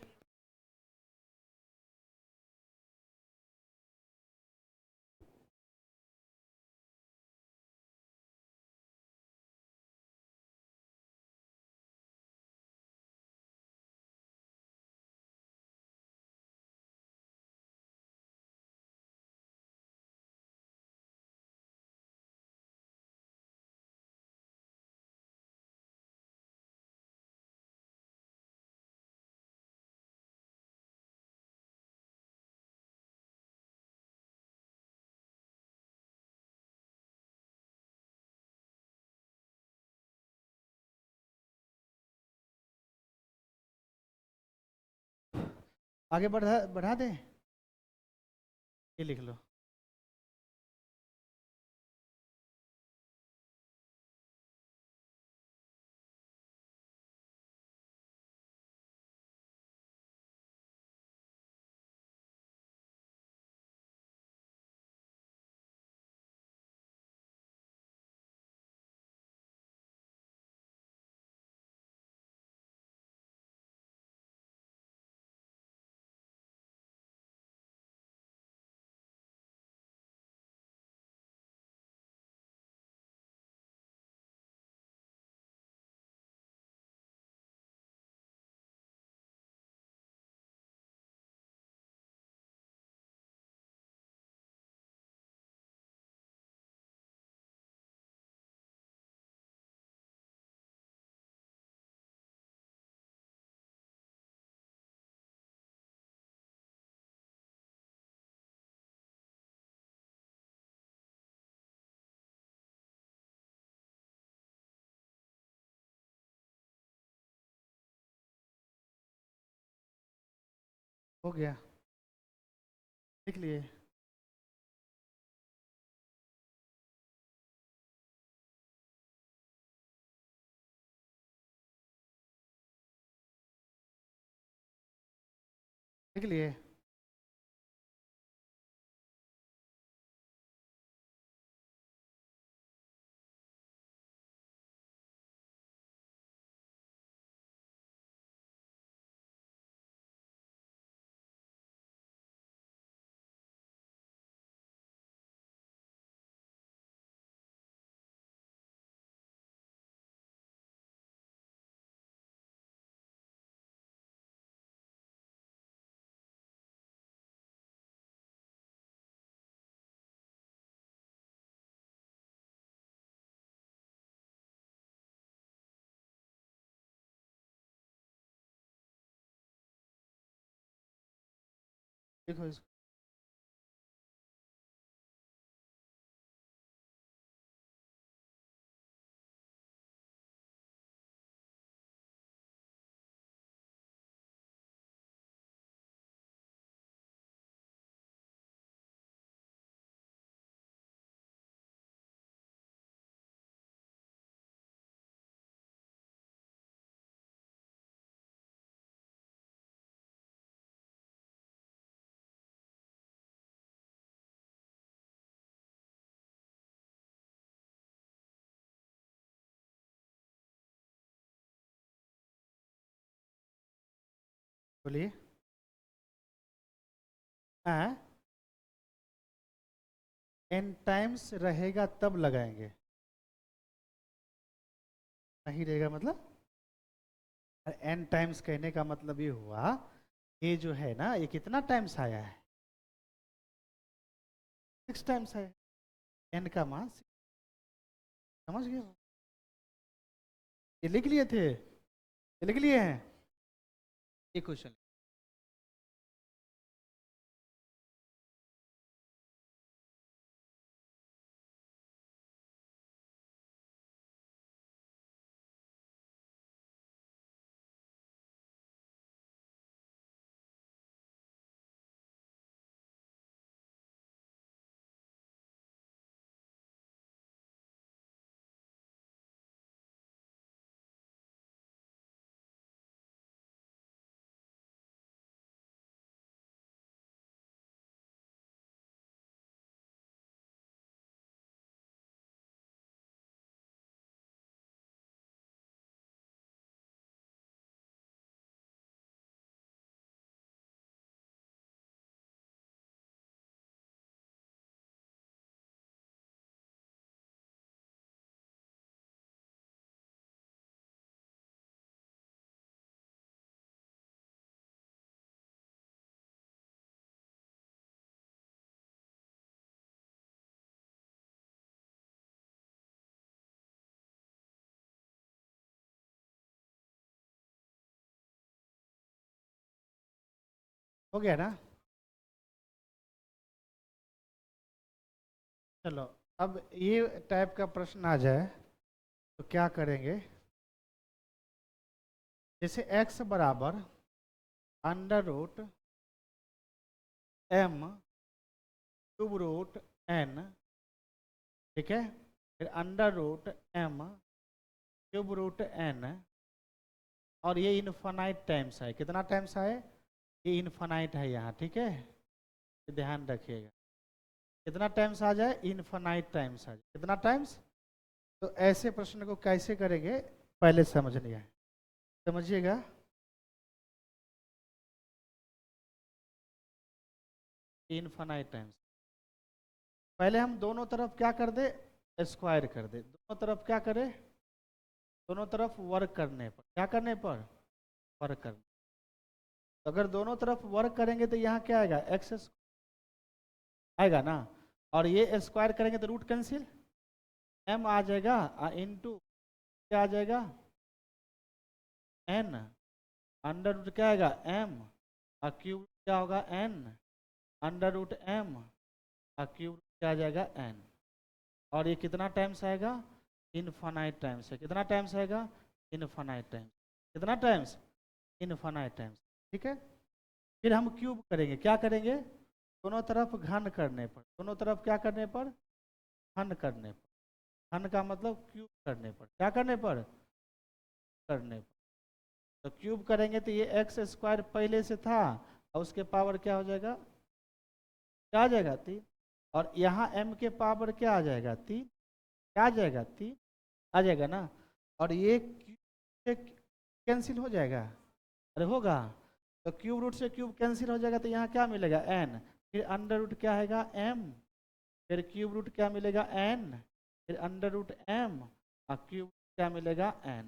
आगे बढ़ा बढ़ा दें, ये लिख लो। हो गया। लिख लिए। लिख लिए। देखो इसको। बोलिए। हाँ, एन टाइम्स रहेगा तब लगाएंगे, नहीं रहेगा मतलब। एन टाइम्स कहने का मतलब ये हुआ, ये जो है ना, ये कितना टाइम्स आया है? 6 टाइम्स है। एन का मान 6, समझ गए? ये लिख लिए थे, ये लिख लिए हैं। ये क्वेश्चन हो गया ना? चलो, अब ये टाइप का प्रश्न आ जाए तो क्या करेंगे? जैसे x बराबर under root m cube root n, ठीक है, फिर under root m cube root n, और ये इनफाइनाइट टाइम्स है। कितना टाइम्स है? ये इनफाइनाइट है यहाँ, ठीक है, ये ध्यान रखिएगा। कितना टाइम्स आ जाए? इनफाइनाइट टाइम्स आ जाए। कितना टाइम्स? तो ऐसे प्रश्न को कैसे करेंगे पहले समझनी है, समझिएगा। इनफाइनाइट टाइम्स, पहले हम दोनों तरफ क्या कर दे? स्क्वायर कर दे। दोनों तरफ क्या करें? दोनों तरफ वर्क करने पर, क्या करने पर? वर्क करने। तो अगर दोनों तरफ वर्क करेंगे तो यहाँ क्या आएगा? एक्स आएगा ना, और ये स्क्वायर करेंगे तो रूट कैंसिल, m आ जाएगा, इनटू क्या आ जाएगा? n, अंडर रूट क्या आएगा? m, और क्यूब क्या होगा? n, अंडर रूट m, और क्यूब क्या आ जाएगा? n। और ये कितना टाइम्स आएगा? इनफाइनाइट टाइम्स है। कितना टाइम्स आएगा? Infinite times. कितना टाइम्स? इनफाइनाइट टाइम्स, ठीक है। फिर हम क्यूब करेंगे, क्या करेंगे? दोनों तरफ घन करने पर, दोनों तरफ क्या करने पर, घन करने पर। घन का मतलब क्यूब करने पर, क्या करने पर, करने पर। तो क्यूब करेंगे तो ये एक्स स्क्वायर पहले से था और उसके पावर क्या हो जाएगा, क्या आ जाएगा, 3। और यहाँ m के पावर क्या आ जाएगा, 3। क्या आ जाएगा, 3 आ जाएगा ना। और ये क्यूब से कैंसिल हो जाएगा, अरे होगा। तो क्यूब रूट से क्यूब कैंसिल हो जाएगा तो यहाँ क्या मिलेगा, n। फिर अंडर रूट क्या आएगा, m। फिर क्यूब रूट क्या मिलेगा, n। फिर अंडर रूट m और क्यूब क्या मिलेगा, n।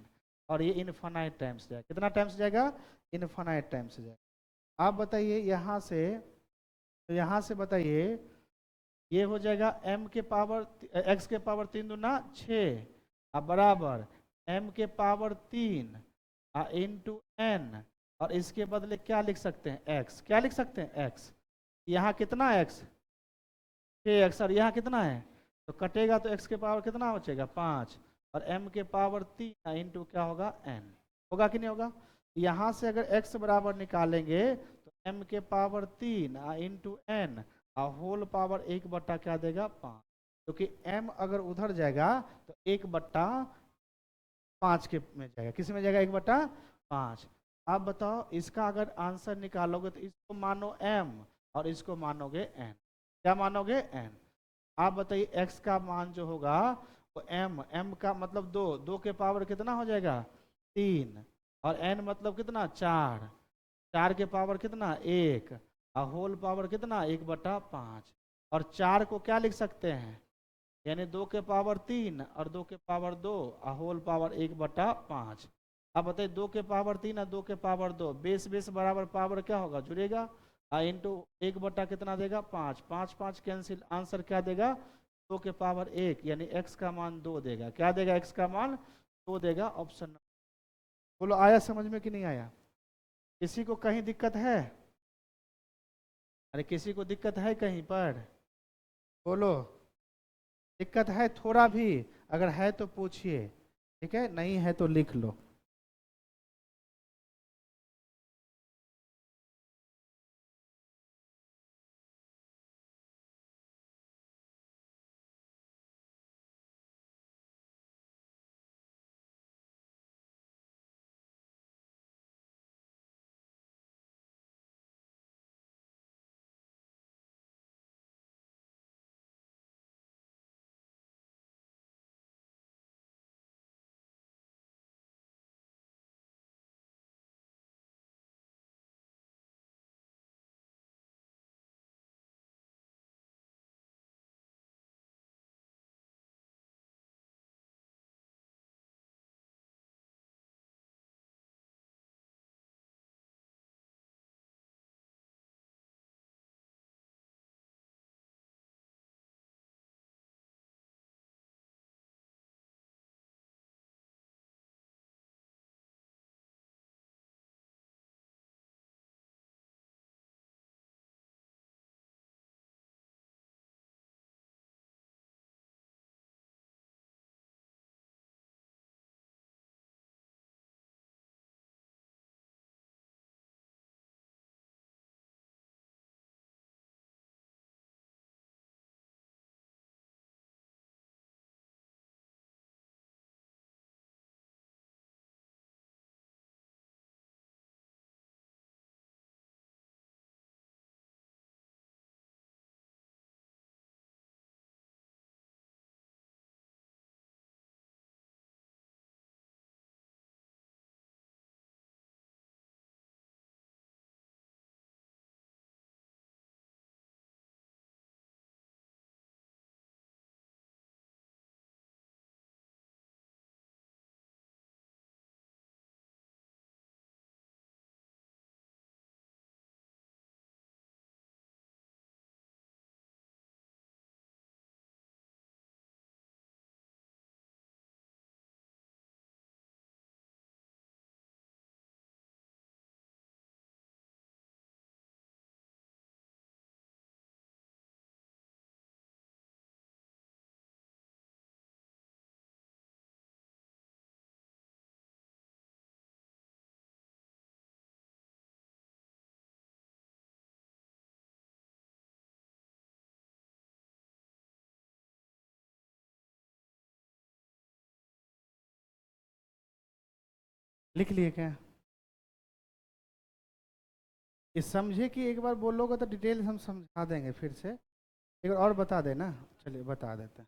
और ये इनफाइनाइट टाइम्स जाएगा, कितना टाइम्स जाएगा, इनफाइनाइट टाइम्स जाएगा। आप बताइए यहाँ से, तो यहाँ से बताइए ये हो जाएगा m के पावर x के पावर 3 दूना 6 अब बराबर m के पावर 3 इंटू n। और इसके बदले क्या लिख सकते हैं, x। क्या लिख सकते हैं, x। यहाँ कितना x, 6x। और यहाँ कितना है, तो कटेगा तो x के पावर कितना बचेगा, 5। और m के पावर 3 इंटू क्या होगा, n। होगा कि नहीं होगा। यहाँ से अगर x बराबर निकालेंगे तो m के पावर 3 इंटू n और होल पावर 1 बट्टा क्या देगा, 5। क्योंकि m अगर उधर जाएगा तो 1/5 के में जाएगा, किस में जाएगा, 1/5। आप बताओ इसका अगर आंसर निकालोगे तो इसको मानो m और इसको मानोगे n। क्या मानोगे, n। आप बताइए x का मान जो होगा वो m का मतलब 2, 2 के पावर कितना हो जाएगा, 3। और n मतलब कितना, 4, 4 के पावर कितना, 1 और होल पावर कितना, 1/5। और 4 को क्या लिख सकते हैं, यानी 2 के पावर 3 और 2 के पावर 2 और होल पावर 1/5। अब बताइए 2 के पावर 3 और 2 के पावर 2, बेस बेस बराबर पावर क्या होगा, जुड़ेगा। इंटू 1 बट्टा कितना देगा, 5, 5 5 कैंसिल, आंसर क्या देगा, 2 के पावर 1 यानी x का मान 2 देगा। क्या देगा, x का मान 2 देगा, ऑप्शन। बोलो आया समझ में कि नहीं आया, किसी को कहीं दिक्कत है, अरे किसी को दिक्कत है कहीं पर, बोलो। दिक्कत है थोड़ा भी, अगर है तो पूछिए, ठीक है, नहीं है तो लिख लो। लिख लिए क्या? इस समझे कि एक बार बोलोगे तो डिटेल हम समझा देंगे फिर से, एक बार और बता देना। चलिए बता देते हैं।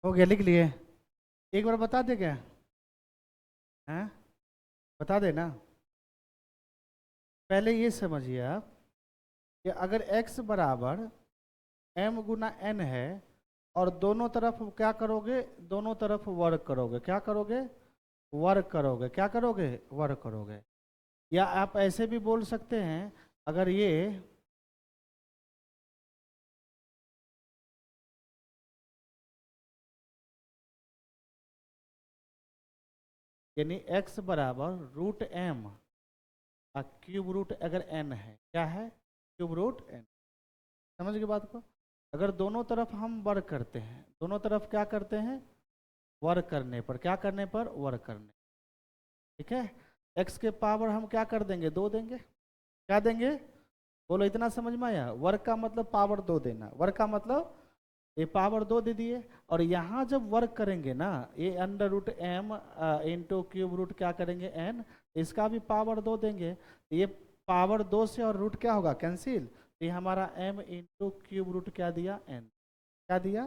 हो गया, लिख लिए? एक बार बता दे क्या? हैं? बता देना। पहले ये समझिए आप कि अगर x बराबर m गुना n है और दोनों तरफ क्या करोगे, दोनों तरफ वर्ग करोगे, क्या करोगे, वर्ग करोगे, क्या करोगे, वर्ग करोगे। या आप ऐसे भी बोल सकते हैं, अगर ये यानी x बराबर रूट m क्यूब रूट अगर n है, क्या है, क्यूब रूट n। समझ गए बात को? अगर दोनों तरफ हम वर्ग करते हैं, दोनों तरफ क्या करते हैं, वर्ग करने पर, क्या करने पर, वर्ग करने, ठीक है। x के पावर हम क्या कर देंगे, 2 देंगे, क्या देंगे, बोलो इतना समझ में आया? वर्ग का मतलब पावर 2 देना, वर्ग का मतलब ये पावर 2 दे दिए। और यहाँ जब वर्क करेंगे ना, ये under root M into cube root क्या करेंगे n, इसका भी पावर 2 देंगे। ये पावर 2 से और रूट क्या होगा, कैंसिल। ये हमारा m इंटू क्यूब रूट क्या दिया, n, क्या दिया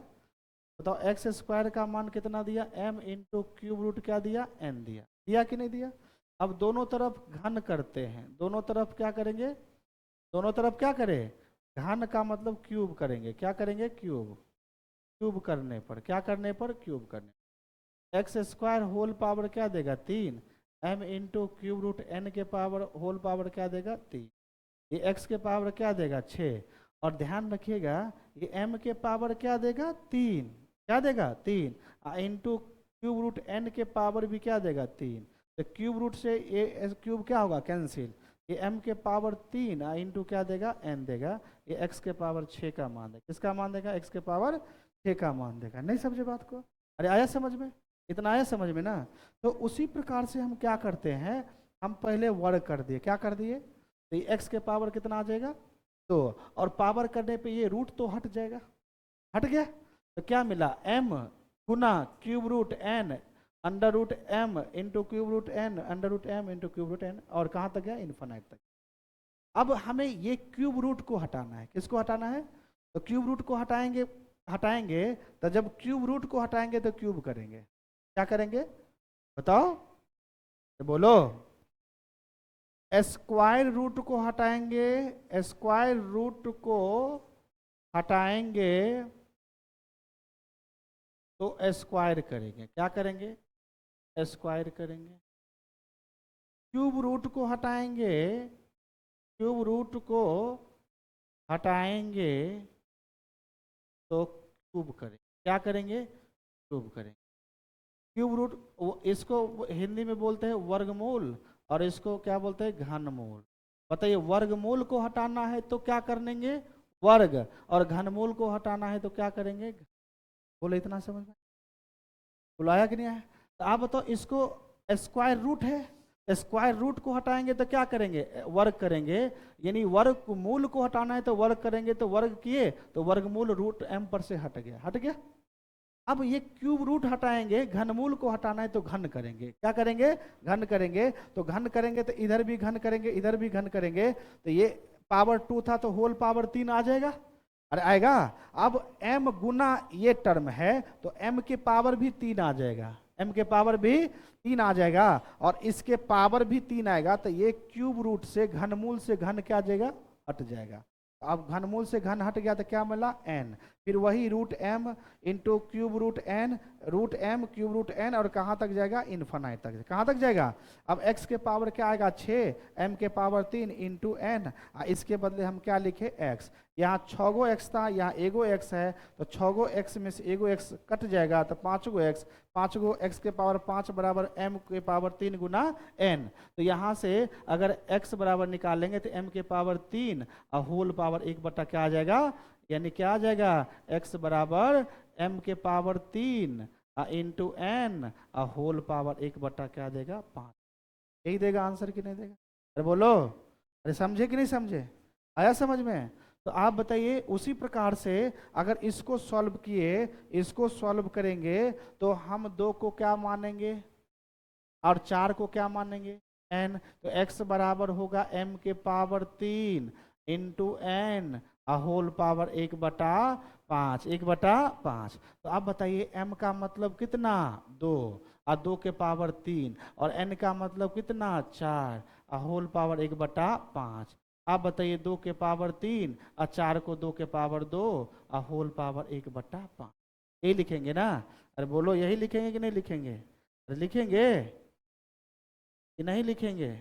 बताओ। एक्स स्क्वायर का मान कितना दिया, m इंटू क्यूब रूट क्या दिया, n दिया, दिया कि नहीं दिया। अब दोनों तरफ घन करते हैं, दोनों तरफ क्या करेंगे, दोनों तरफ क्या करें, घन का मतलब क्यूब करेंगे, क्या करेंगे, क्यूब। क्यूब करने पर, क्या करने पर, क्यूब करने। एक्स स्क्वायर होल पावर क्या देगा, 3, m into cube root n के पावर होल पावर क्या देगा, 3। ये x के पावर क्या देगा, 6। और ध्यान रखिएगा ये m के पावर क्या देगा, 3, क्या देगा, 3 इंटू क्यूब रूट n के पावर भी क्या देगा, 3। तो क्यूब रूट से ये क्यूब क्या होगा, कैंसिल। ये m के पावर 3 इंटू क्या देगा, n देगा। ये x के पावर 6 का मान देगा, किसका मान देगा, x के पावर 6 का मान देगा। नहीं समझे बात को? अरे आया समझ में? इतना आया समझ में ना? तो उसी प्रकार से हम क्या करते हैं, हम पहले वर्ग कर दिए, क्या कर दिए, तो ये x के पावर कितना आ जाएगा, तो और पावर करने पे ये रूट तो हट जाएगा, हट गया। तो क्या मिला, m गुना cube root n under root m into cube root n under root m into cube root n, और कहाँ तक गया, इन्फिनाइट तक। अब हमें ये क्यूब रूट को हटाना है, किसको हटाना है, तो क्यूब रूट को हटाएंगे, हटाएंगे तो जब क्यूब रूट को हटाएंगे तो क्यूब करेंगे, क्या करेंगे बताओ, तो बोलो, स्क्वायर रूट को हटाएंगे, स्क्वायर रूट को हटाएंगे तो स्क्वायर करेंगे, क्या करेंगे, स्क्वायर करेंगे। क्यूब रूट को हटाएंगे, क्यूब रूट को हटाएंगे तो क्यूब करेंगे, क्या करेंगे, क्यूब करेंगे। क्यूब रूट इसको हिंदी में बोलते हैं वर्गमूल, और इसको क्या बोलते हैं, घनमूल। बताइए वर्गमूल को हटाना है तो क्या कर लेंगे, वर्ग, और घनमूल को हटाना है तो क्या करेंगे, बोले इतना समझ में बुलाया कि नहीं आया। तो आप बताओ, इसको स्क्वायर रूट है, स्क्वायर रूट को हटाएंगे तो क्या करेंगे, वर्ग करेंगे, यानी वर्ग को मूल को हटाना है तो वर्ग करेंगे, तो वर्ग किए तो वर्गमूल रूट m पर से हट गया, हट गया। अब ये क्यूब रूट हटाएंगे, घनमूल को हटाना है तो घन करेंगे, क्या करेंगे, घन करेंगे। तो घन करेंगे तो इधर भी घन करेंगे, इधर भी घन करेंगे, तो ये पावर 2 था तो होल पावर 3 आ जाएगा, अरे आएगा। अब m गुना ये टर्म है तो m के पावर भी 3 आ जाएगा, m के पावर भी 3 आ जाएगा, और इसके पावर भी 3 आएगा, तो ये क्यूब रूट से घनमूल से घन क्या आ जाएगा, हट जाएगा। अब घनमूल से घन हट गया तो क्या मिला, n, फिर वही root m into cube root n, root m cube root n, और कहाँ तक जाएगा, इन्फानाइट तक, कहाँ तक जाएगा। अब x के पावर क्या आएगा 6, m के पावर 3 इंटू n, इसके बदले हम क्या लिखे x, यहाँ 6 गो x था, यहाँ एगो x है, तो 6 गो x में से एगो x कट जाएगा, तो 5 गो x, 5 गो x के पावर 5 बराबर m के पावर 3 गुना n। तो यहाँ से अगर x बराबर निकालेंगे तो m के पावर 3 और होल पावर 1 बटा क्या आ जाएगा, यानी क्या आ जाएगा, x बराबर m के पावर 3 इंटू n और होल पावर 1 बटा क्या देगा, 5। यही देगा आंसर कि नहीं देगा, अरे बोलो, अरे समझे कि नहीं समझे, आया समझ में। तो आप बताइए, उसी प्रकार से अगर इसको सॉल्व किए, इसको सॉल्व करेंगे तो हम 2 को क्या मानेंगे और 4 को क्या मानेंगे, n। तो x बराबर होगा m के power 3 into n whole power 1 बटा 5, 1 बटा 5। तो आप बताइए m का मतलब कितना, 2, और 2 के पावर 3, और n का मतलब कितना, 4 होल पावर 1 बटा 5। आप बताइए 2 के पावर 3 और 4 को 2 के पावर 2 और होल पावर 1 बटा 5, यही लिखेंगे ना। अरे बोलो, यही लिखेंगे कि नहीं लिखेंगे, अरे लिखेंगे कि नहीं लिखेंगे।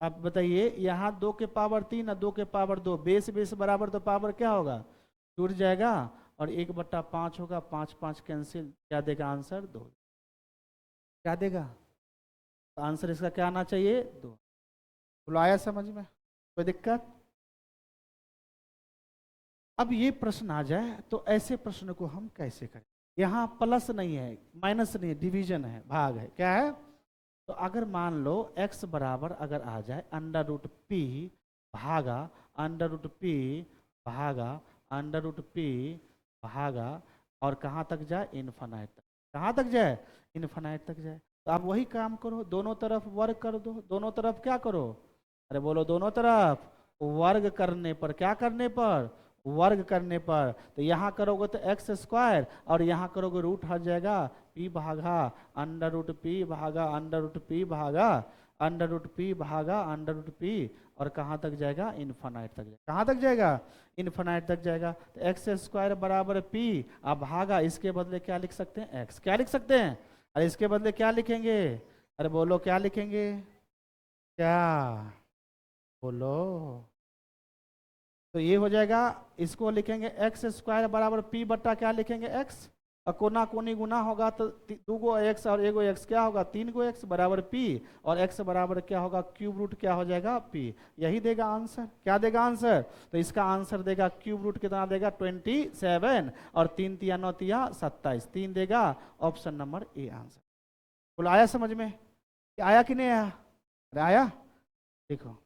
आप बताइए, यहाँ 2 के पावर 3 और 2 के पावर 2, बेस बेस बराबर, तो पावर क्या होगा, जुड़ जाएगा, और 1 बट्टा 5 होगा, 5 5 कैंसिल, क्या देगा आंसर, 2, क्या देगा, तो आंसर इसका क्या आना चाहिए, 2। बोलो आया समझ में, कोई दिक्कत। अब ये प्रश्न आ जाए तो ऐसे प्रश्न को हम कैसे करें, यहाँ प्लस नहीं है, माइनस नहीं है, डिवीजन है, भाग है, क्या है। तो अगर मान लो x बराबर अगर आ जाए अंडर रूट पी भागा अंडर रूट पी भागा अंडर रूट पी भागा, और कहाँ तक जाए, इन्फानाइट तक, कहाँ तक जाए, इन्फानाइट तक जाए। तो आप वही काम करो, दोनों तरफ वर्ग कर दो, दोनों तरफ क्या करो, अरे बोलो, दोनों तरफ वर्ग करने पर, क्या करने पर, वर्ग करने पर, तो यहाँ करोगे तो एक्स स्क्वायर, और यहाँ करोगे रूट हट जाएगा, पी भागा अंडर रूट पी भागा अंडर रूट पी भागा अंडर रूट पी भागा अंडर रूट पी, और कहाँ तक जाएगा, इन्फानाइट तक जाएगा, कहाँ तक जाएगा, इन्फानाइट तक जाएगा। तो एक्स स्क्वायर बराबर पी, अब भागा, इसके बदले क्या लिख सकते हैं, एक्स, क्या लिख सकते हैं, अरे इसके बदले क्या लिखेंगे, अरे बोलो क्या लिखेंगे, क्या, बोलो, तो ये हो जाएगा, इसको लिखेंगे एक्स स्क्वायर बराबर पी बट्टा क्या लिखेंगे, एक्स, और कोना कोनी गुना होगा तो 2 गो एक्स और एगो एक्स क्या होगा, 3 गो एक्स बराबर पी, और एक्स बराबर क्या होगा, क्यूब रूट क्या हो जाएगा, पी, यही देगा आंसर, क्या देगा आंसर। तो इसका आंसर देगा क्यूब रूट कितना देगा, 27, और 3 तिया 9 तिया 27, 3 देगा, ऑप्शन नंबर ए आंसर। बोलो आया समझ में, आया कि नहीं आया, अरे आया, देखो।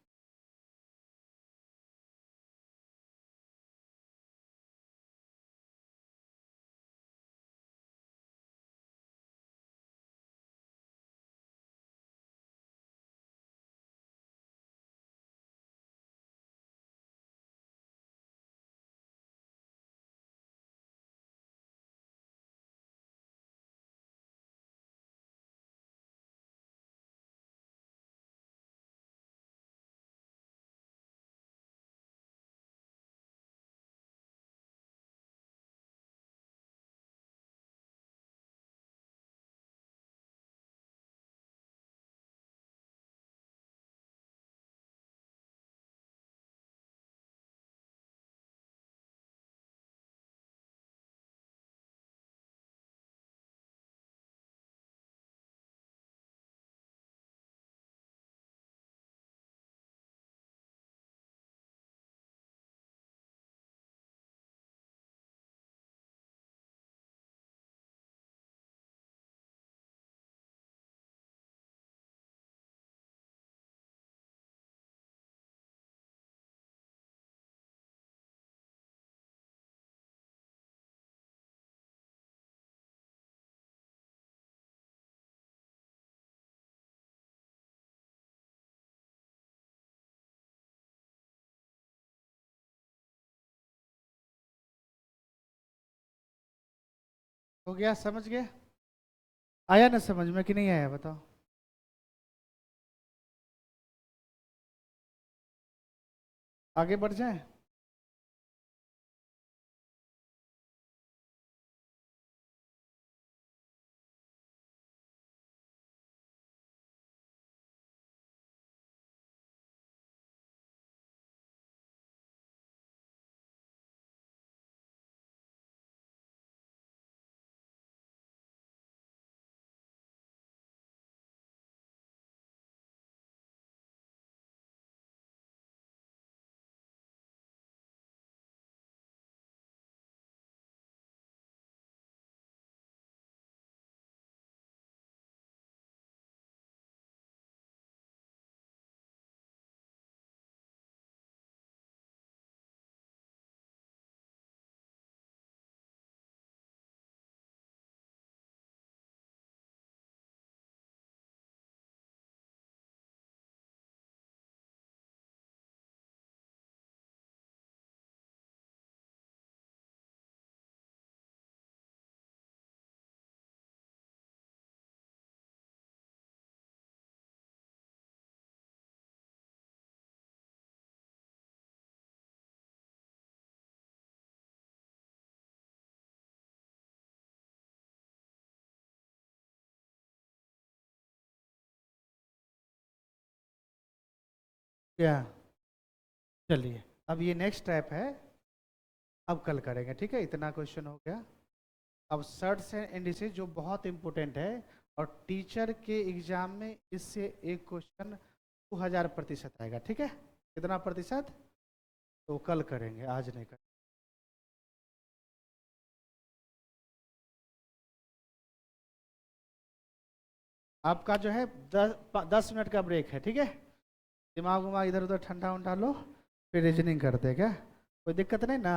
हो गया, समझ गए? आया ना समझ में कि नहीं आया बताओ? आगे बढ़ जाए? क्या? चलिए, अब ये नेक्स्ट स्टेप है, अब कल करेंगे, ठीक है? इतना क्वेश्चन हो गया। अब सर्ट्स एंड इंडिसेस जो बहुत इंपॉर्टेंट है, और टीचर के एग्जाम में इससे एक क्वेश्चन 2000% आएगा, ठीक है? कितना प्रतिशत? तो कल करेंगे, आज नहीं करेंगे। आपका जो है 10 मिनट का ब्रेक है, ठीक है? दिमाग उमाग इधर उधर ठंडा उंडा लो, फिर रीजनिंग करते हैं, क्या कोई दिक्कत नहीं ना?